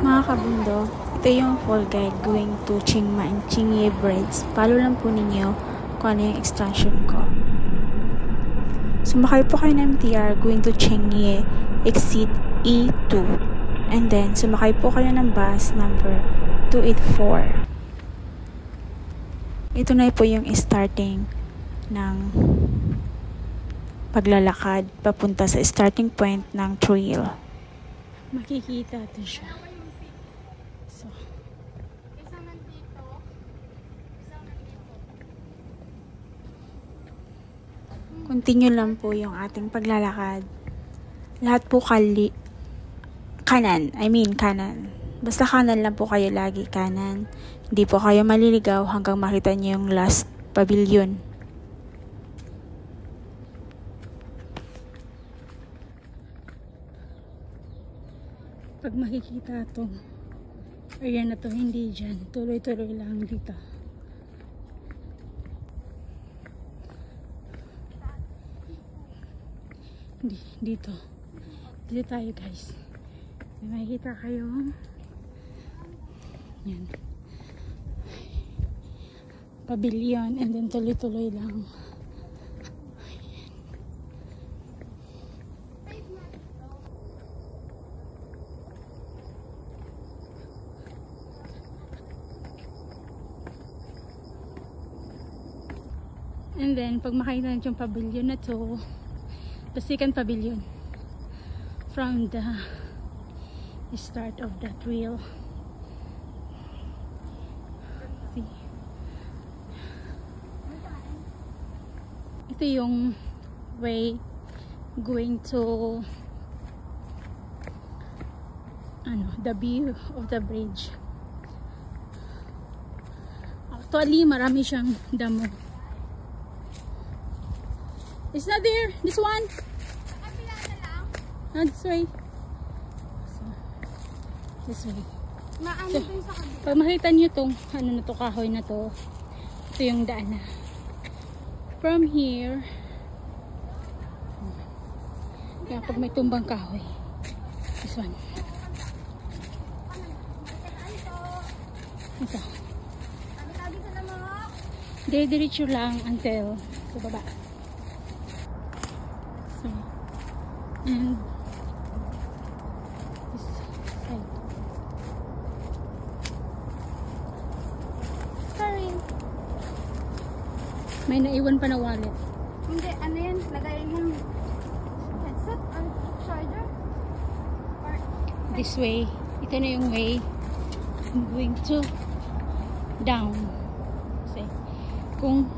Mga kabundo, ito yung full guide going to Chiang Mai and Ching Ye Bridge. Follow lang po ninyo kung ano yung extension ko. Sumakay po kayo ng MTR going to Ching Ye, exit E2. And then, sumakay po kayo ng bus number 284. Ito na po yung starting ng paglalakad papunta sa starting point ng trail. Makikita ito siya. So, continue lang po yung ating paglalakad. Lahat po kanan. Basta kanan lang po kayo lagi, kanan. Hindi po kayo maliligaw hanggang makita niyo yung last pavilion. Pag makikita ito, area na to, hindi dyan. Tuloy-tuloy lang dito. Dito tayo, guys. May makikita kayo. Yan. Pavilion, and then tuloy-tuloy lang. And then, pag makita natin yung pavilion na to, the second pavilion from the start of the trail. See? Ito yung way going to the view of the bridge. Actually, marami siyang damo. It's not there. This one. Not this way. So, this way. So, pag makita nyo tong kahoy na to, ito yung daan na. From here, kaya pag may tumbang kahoy, this one. Ito. Diretso lang until sa baba. And this side. Sorry. May naiwan pa na wallet. Hindi, ano yan? Lagay yung headset or charger? Or This way. Ito na yung way. I'm going to down. Kasi kung